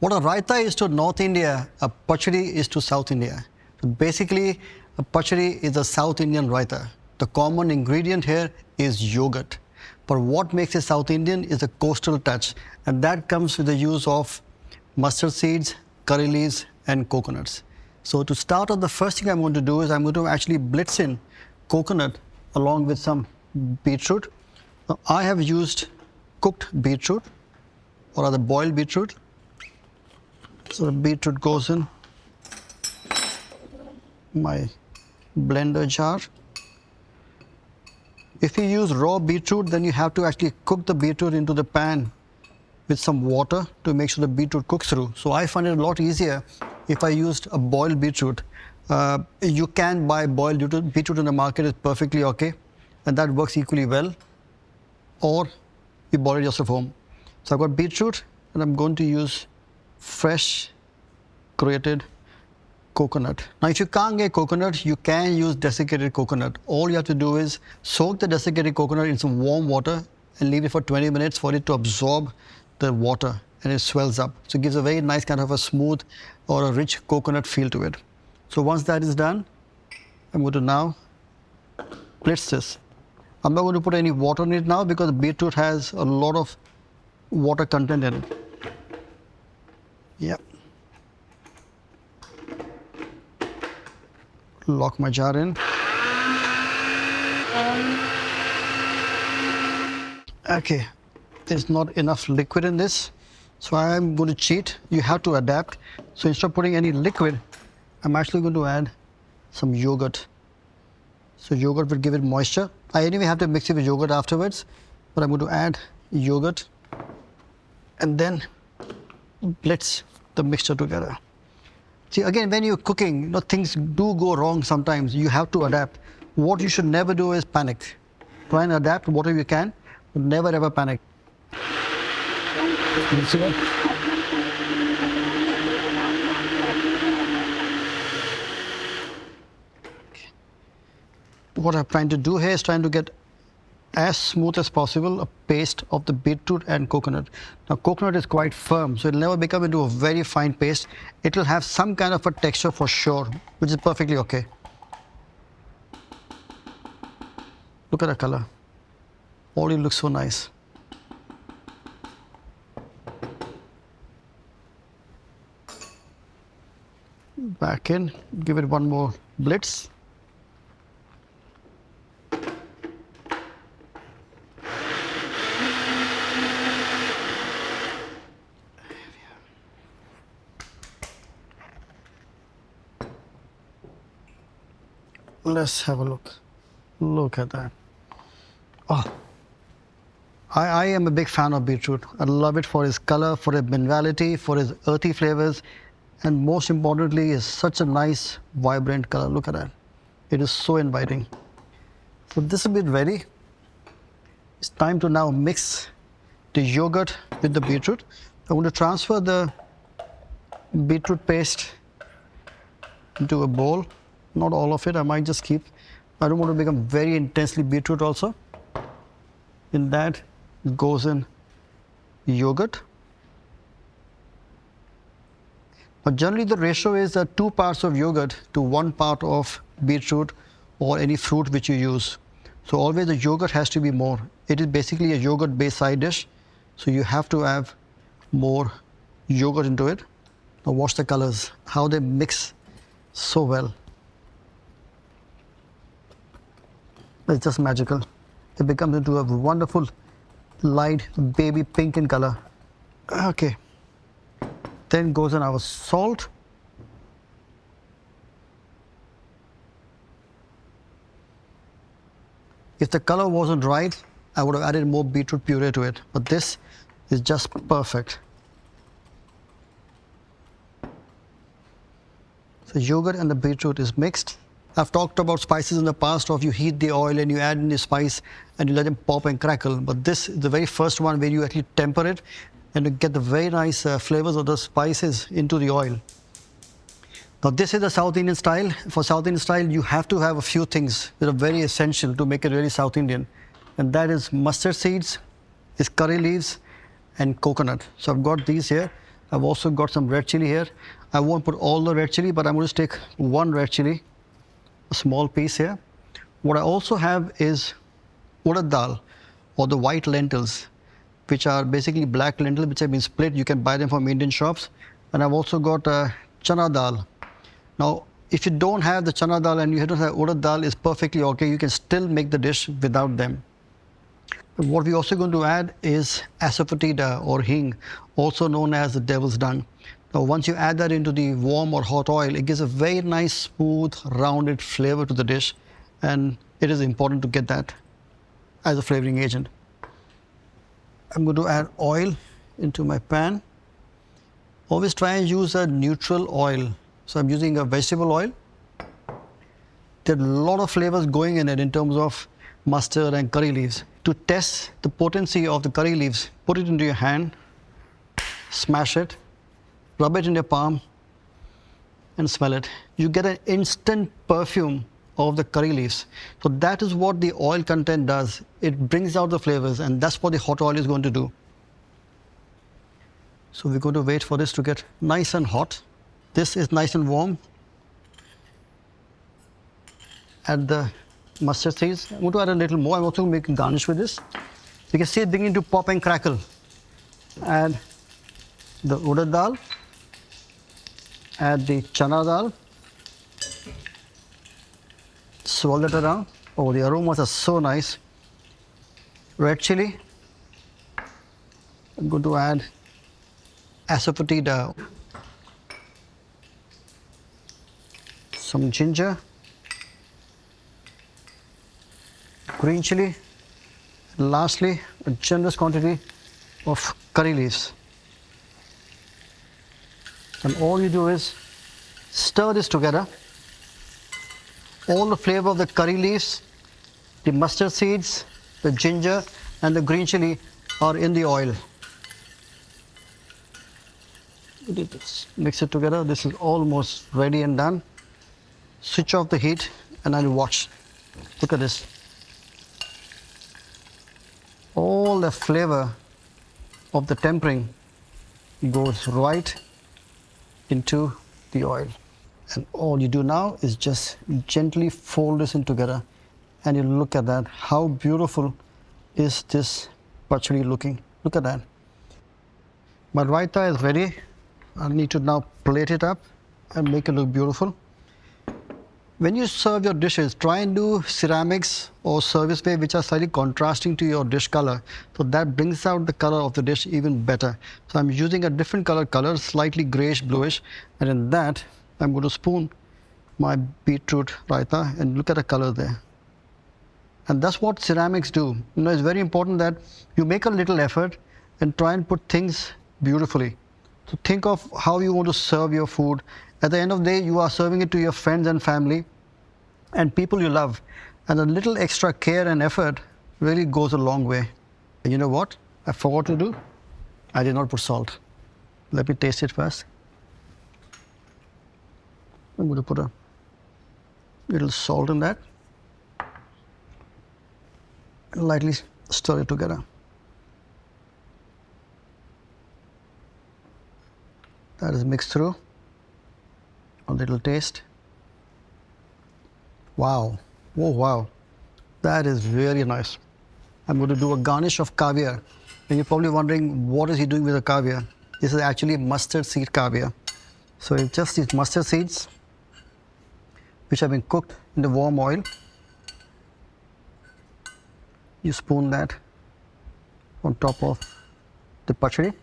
What a raita is to North India, a pachadi is to South India. So basically, a pachadi is a South Indian raita. The common ingredient here is yogurt. But what makes it South Indian is a coastal touch, and that comes with the use of mustard seeds, curry leaves, and coconuts. So to start off, the first thing I'm going to do is I'm going to actually blitz in coconut along with some beetroot. Now, I have used cooked beetroot, or rather boiled beetroot. So the beetroot goes in my blender jar. If you use raw beetroot, then you have to actually cook the beetroot into the pan with some water to make sure the beetroot cooks through. So I find it a lot easier if I used a boiled beetroot. You can buy boiled beetroot in the market, it's perfectly okay, and that works equally well. Or you boil it yourself home. So I've got beetroot, and I'm going to use fresh grated coconut. Now, if you can't get coconut, you can use desiccated coconut. All you have to do is soak the desiccated coconut in some warm water and leave it for 20 minutes for it to absorb the water, and it swells up. So it gives a very nice kind of a smooth or a rich coconut feel to it. So once that is done, I'm going to now blitz this. I'm not going to put any water in it now because the beetroot has a lot of water content in it. Yep. Lock my jar in. Okay, there's not enough liquid in this, so I'm going to cheat. You have to adapt. So instead of putting any liquid, I'm actually going to add some yogurt. So yogurt will give it moisture. I anyway have to mix it with yogurt afterwards, but I'm going to add yogurt and then blitz the mixture together. See, again, when you're cooking, things do go wrong sometimes. You have to adapt. What you should never do is panic. Try and adapt whatever you can, but never ever panic. You see that? What I'm trying to do here is trying to get as smooth as possible a paste of the beetroot and coconut. Now, coconut is quite firm, so it'll never become into a very fine paste. It'll have some kind of a texture for sure, which is perfectly okay. Look at the color. Already looks so nice. Back in, give it one more blitz. Let's have a look. Look at that. Oh, I am a big fan of beetroot. I love it for its color, for its minerality, for its earthy flavors, and most importantly, is such a nice, vibrant color. Look at that. It is so inviting. So this will be ready. It's time to now mix the yogurt with the beetroot. I'm going to transfer the beetroot paste into a bowl. Not all of it, I might just keep. I don't want to become very intensely beetroot also. In that goes in yogurt. Now generally the ratio is 2 parts of yogurt to 1 part of beetroot or any fruit which you use. So always the yogurt has to be more. It is basically a yogurt based side dish, so you have to have more yogurt into it. Now watch the colors, how they mix so well. It's just magical. It becomes into a wonderful light baby pink in color. Okay. Then goes in our salt. If the color wasn't right, I would have added more beetroot puree to it, but this is just perfect. So yogurt and the beetroot is mixed. I've talked about spices in the past of you heat the oil and you add in the spice and you let them pop and crackle. But this is the very first one where you actually temper it and you get the very nice flavors of the spices into the oil. Now this is the South Indian style. For South Indian style, you have to have a few things that are very essential to make it really South Indian. And that is mustard seeds, is curry leaves, and coconut. So I've got these here. I've also got some red chili here. I won't put all the red chili, but I'm going to take one red chili, a small piece here. What I also have is urad dal, or the white lentils, which are basically black lentils which have been split. You can buy them from Indian shops. And I've also got chana dal. Now, if you don't have the chana dal and you don't have urad dal, is perfectly okay. You can still make the dish without them. What we're also going to add is asafoetida or hing, also known as the devil's dung. Now, once you add that into the warm or hot oil, it gives a very nice, smooth, rounded flavor to the dish, and it is important to get that as a flavoring agent. I'm going to add oil into my pan. Always try and use a neutral oil. So I'm using a vegetable oil. There are a lot of flavors going in it in terms of mustard and curry leaves. To test the potency of the curry leaves, put it into your hand, smash it, rub it in your palm, and smell it. You get an instant perfume of the curry leaves. So that is what the oil content does. It brings out the flavors, and that's what the hot oil is going to do. So we're going to wait for this to get nice and hot. This is nice and warm. Add the mustard seeds. I'm going to add a little more. I'm also going to make a garnish with this. You can see it beginning to pop and crackle. Add the urad dal. Add the chana dal. Swirl that around. Oh, the aromas are so nice. Red chili. I'm going to add asafoetida. Some ginger. Green chili, and lastly a generous quantity of curry leaves. And all you do is stir this together. All the flavor of the curry leaves, the mustard seeds, the ginger and the green chili are in the oil. Mix it together. This is almost ready and done. Switch off the heat and I'll watch. Look at this. All the flavor of the tempering goes right into the oil. And all you do now is just gently fold this in together, and you look at that. How beautiful is this pachadi looking? Look at that. My raita is ready. I need to now plate it up and make it look beautiful. When you serve your dishes, try and do ceramics or serviceware which are slightly contrasting to your dish color. So that brings out the color of the dish even better. So I'm using a different color, slightly grayish bluish, and in that I'm going to spoon my beetroot raita, and look at the color there. And that's what ceramics do. You know, it's very important that you make a little effort and try and put things beautifully. So think of how you want to serve your food. At the end of the day, you are serving it to your friends and family and people you love. And a little extra care and effort really goes a long way. And you know what I forgot to do? I did not put salt. Let me taste it first. I'm going to put a little salt in that. And lightly stir it together. That is mixed through. A little taste. Wow. Oh, wow. That is really nice. I'm going to do a garnish of caviar. And you're probably wondering, what is he doing with the caviar? This is actually mustard seed caviar. So it's just these mustard seeds, which have been cooked in the warm oil. You spoon that on top of the pachadi.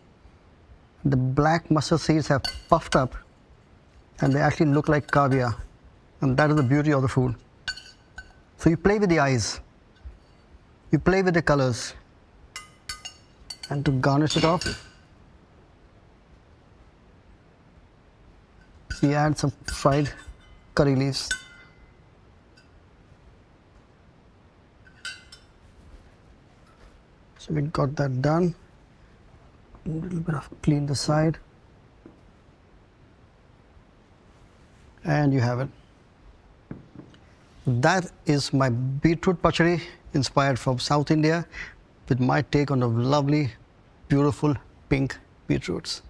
The black mustard seeds have puffed up and they actually look like caviar. And that is the beauty of the food. So you play with the eyes, you play with the colors. And to garnish it off, we add some fried curry leaves. So we got that done. A little bit of clean the side. And you have it. That is my beetroot pachadi inspired from South India with my take on the lovely, beautiful pink beetroots.